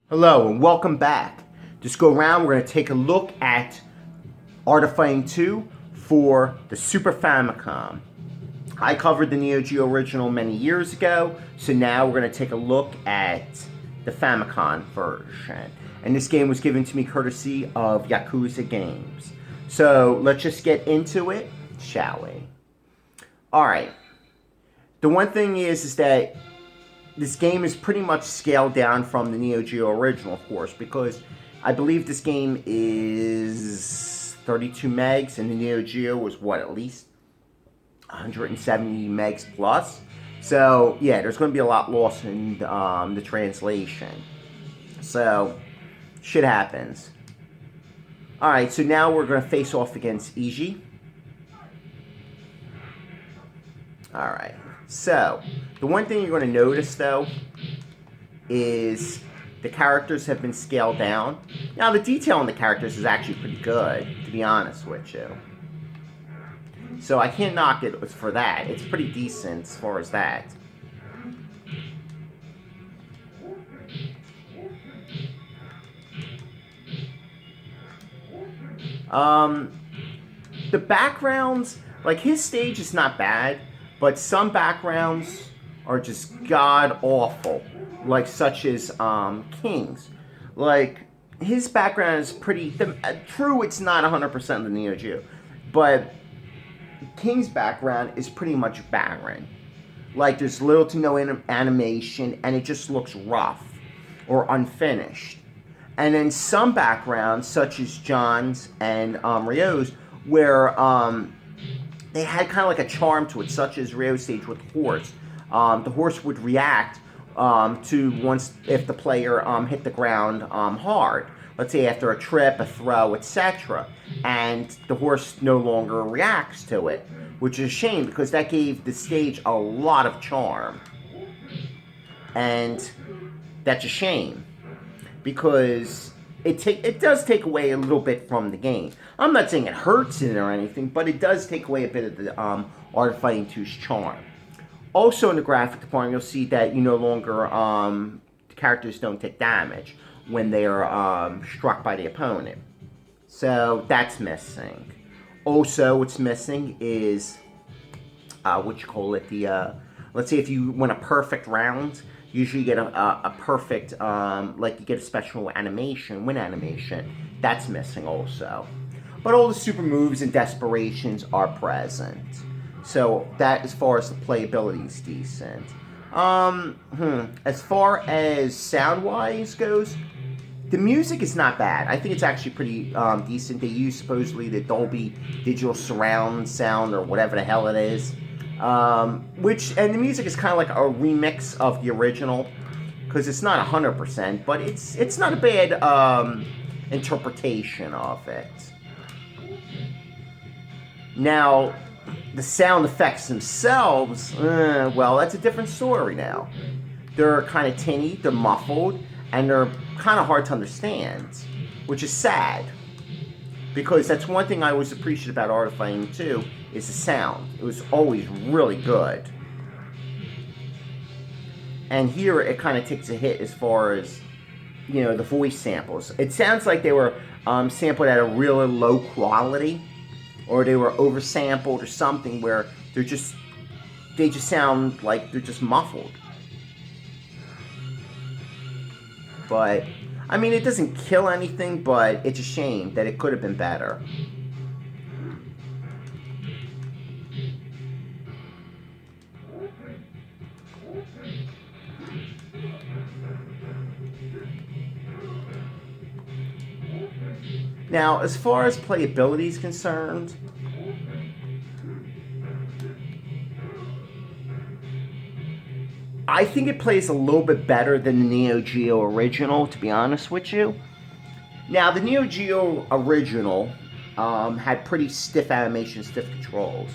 Hello and welcome back. This go around, we're going to take a look at Art of Fighting 2 for the Super Famicom. I covered the Neo Geo original many years ago, so now we're going to take a look at the Famicom version. And this game was given to me courtesy of Yakuza Games. So let's just get into it, shall we? Alright. The one thing is that this game is pretty much scaled down from the Neo Geo original, of course, because I believe this game is 32 megs, and the Neo Geo was, what, at least 170 megs plus? So, yeah, there's going to be a lot lost in the translation. So, shit happens. Alright, so now we're going to face off against Eiji. Alright. So, the one thing you're going to notice, though, is the characters have been scaled down. Now, the detail on the characters is actually pretty good, to be honest with you. So, I can't knock it for that. It's pretty decent as far as that. The backgrounds, like, his stage is not bad. But some backgrounds are just god-awful, like such as King's. Like, his background is pretty... true, it's not 100% the Neo Geo, but King's background is pretty much barren. Like, there's little to no animation, and it just looks rough or unfinished. And then some backgrounds, such as John's and Ryo's, where... they had kind of like a charm to it, such as Ryo's stage with horse. The horse would react to once if the player hit the ground hard. Let's say after a trip, a throw, etc. And the horse no longer reacts to it, which is a shame because that gave the stage a lot of charm. And that's a shame because it does take away a little bit from the game. I'm not saying it hurts it or anything, but it does take away a bit of the Art of Fighting 2's charm. Also in the graphic department, you'll see that you no longer, the characters don't take damage when they are struck by the opponent. So that's missing. Also, what's missing is, let's say if you win a perfect round, usually you get a perfect, like you get a special animation, win animation. That's missing also. But all the super moves and desperations are present. So that, as far as the playability, is decent. As far as sound-wise goes, the music is not bad. I think it's actually pretty decent. They use, supposedly, the Dolby Digital Surround sound, or whatever the hell it is. And the music is kind of like a remix of the original, because it's not 100%, but it's not a bad interpretation of it. Now, the sound effects themselves, well, that's a different story now. They're kind of tinny, they're muffled, and they're kind of hard to understand, which is sad. Because that's one thing I always appreciate about Art of Fighting 2, is the sound. It was always really good. And here it kind of takes a hit as far as, you know, the voice samples. It sounds like they were sampled at a really low quality, or they were oversampled or something where they just sound like they're just muffled. But, I mean, it doesn't kill anything, but it's a shame that it could have been better. Now, as far as playability is concerned, I think it plays a little bit better than the Neo Geo original, to be honest with you. Now, the Neo Geo original had pretty stiff animation, stiff controls.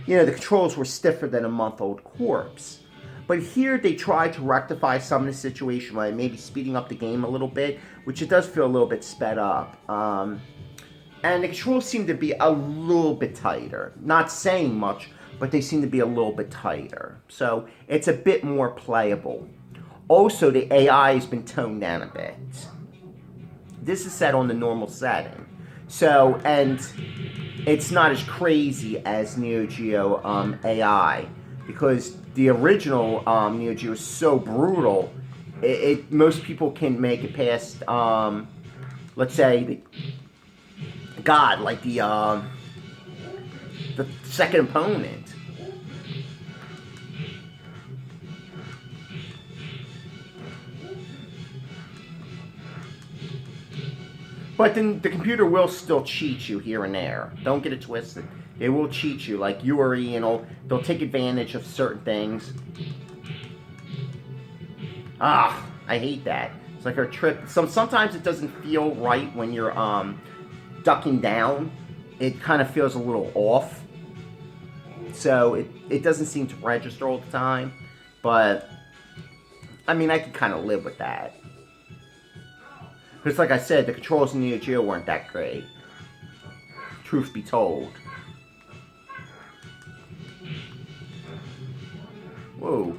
You know, the controls were stiffer than a month-old corpse. But here they tried to rectify some of the situation by maybe speeding up the game a little bit, which it does feel a little bit sped up. And the controls seem to be a little bit tighter. Not saying much, but they seem to be a little bit tighter. So it's a bit more playable. Also, the AI has been toned down a bit. This is set on the normal setting. So, and it's not as crazy as Neo Geo AI, because the original Neo Geo is so brutal. Most people can make it past, let's say, God, like the second opponent. But then the computer will still cheat you here and there. Don't get it twisted. It will cheat you, like Yuri, and they'll take advantage of certain things. Ah, I hate that. It's like a trip. Sometimes it doesn't feel right when you're ducking down. It kind of feels a little off. So it doesn't seem to register all the time. But, I mean, I can kind of live with that. Because like I said, the controls in Neo Geo weren't that great. Truth be told. Whoa.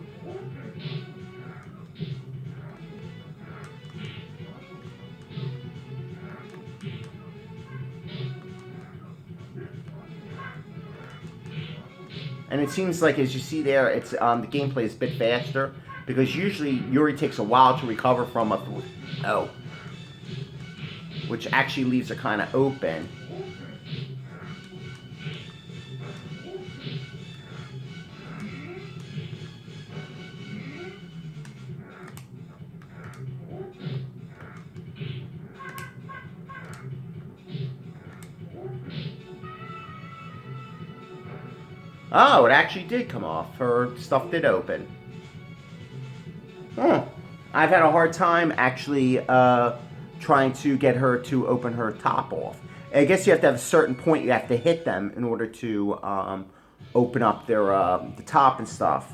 And it seems like, as you see there, it's the gameplay is a bit faster, because usually Yuri takes a while to recover from a which actually leaves her kind of open. Oh, it actually did come off. Her stuff did open. I've had a hard time actually trying to get her to open her top off. I guess you have to have a certain point you have to hit them in order to open up their the top and stuff.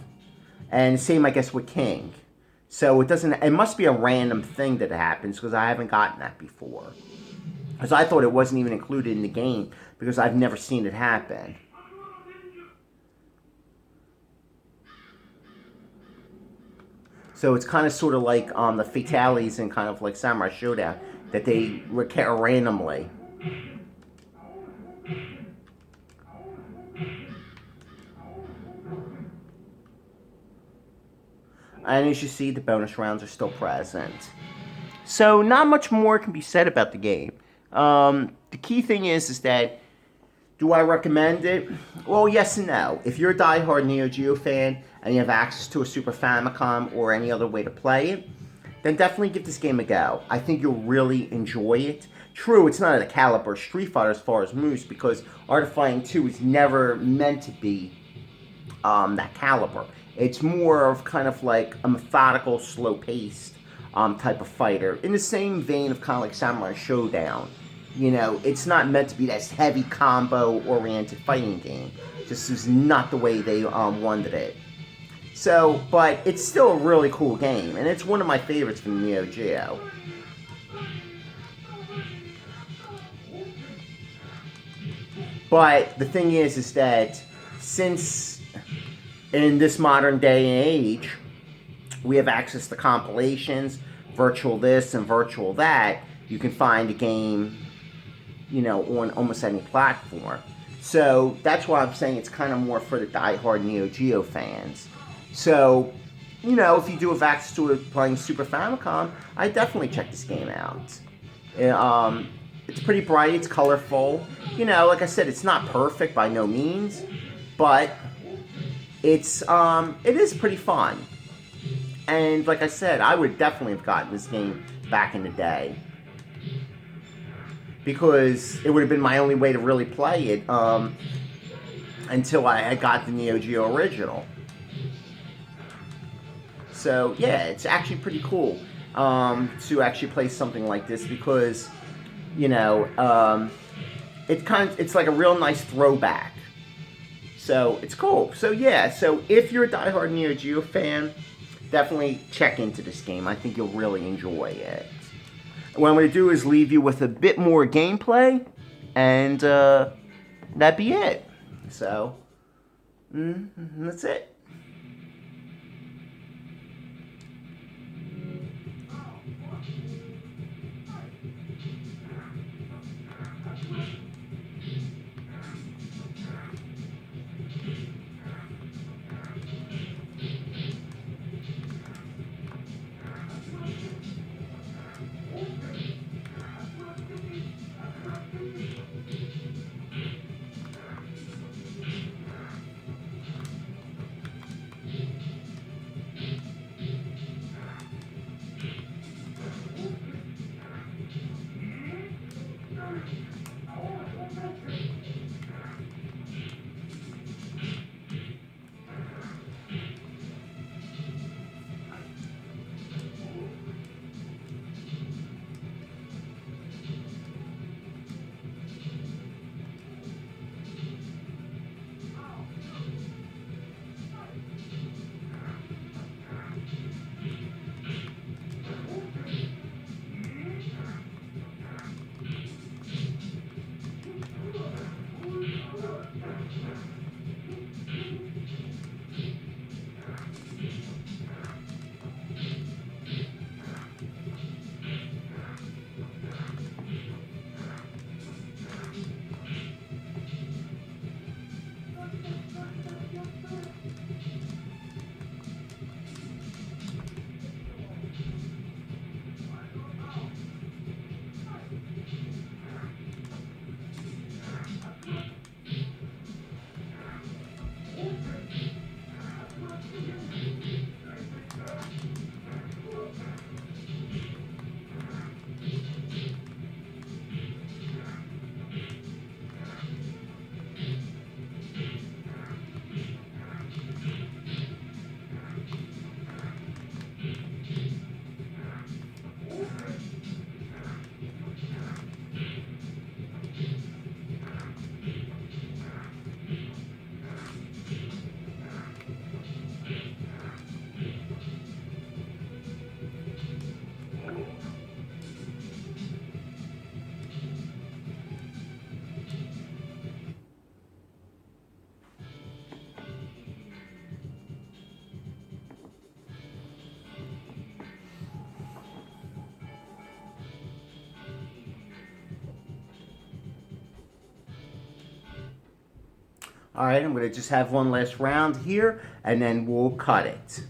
And same, I guess, with King. So it must be a random thing that happens, because I haven't gotten that before. Because I thought it wasn't even included in the game, because I've never seen it happen. So it's kind of sort of like the fatalities in kind of like Samurai Showdown, that they recur randomly. And as you see, the bonus rounds are still present. So not much more can be said about the game. The key thing is that, do I recommend it? Well, yes and no. If you're a diehard Neo Geo fan and you have access to a Super Famicom or any other way to play it, then definitely give this game a go. I think you'll really enjoy it. True, it's not at the caliber of Street Fighter as far as moves, because Art of Fighting 2 is never meant to be that caliber. It's more of kind of like a methodical, slow-paced type of fighter, in the same vein of kind of like Samurai Showdown. You know, it's not meant to be this heavy combo-oriented fighting game. This is not the way they wanted it. So, but it's still a really cool game, and it's one of my favorites from Neo Geo. But the thing is that since in this modern day and age, we have access to compilations, virtual this and virtual that, you can find a game, you know, on almost any platform. So that's why I'm saying it's kind of more for the diehard Neo Geo fans. So, you know, if you do have access to it playing Super Famicom, I definitely check this game out. It's pretty bright, it's colorful. You know, like I said, it's not perfect by no means, but it is pretty fun. And like I said, I would definitely have gotten this game back in the day, because it would have been my only way to really play it until I got the Neo Geo original. So yeah, it's actually pretty cool to actually play something like this, because, you know, it's like a real nice throwback. So it's cool. So yeah, so if you're a diehard Neo Geo fan, definitely check into this game. I think you'll really enjoy it. What I'm going to do is leave you with a bit more gameplay, and that'd be it. So, that's it. All right, I'm going to just have one last round here, and then we'll cut it.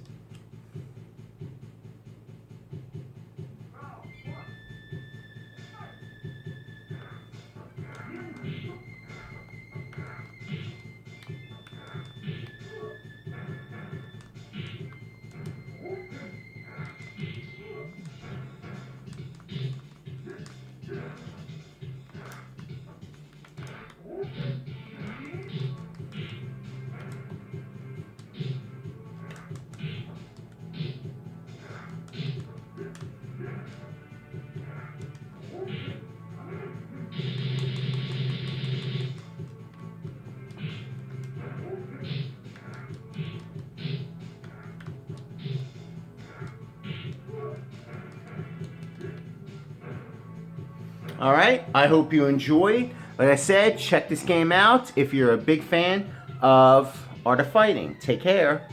All right, I hope you enjoyed. Like I said, check this game out if you're a big fan of Art of Fighting. Take care.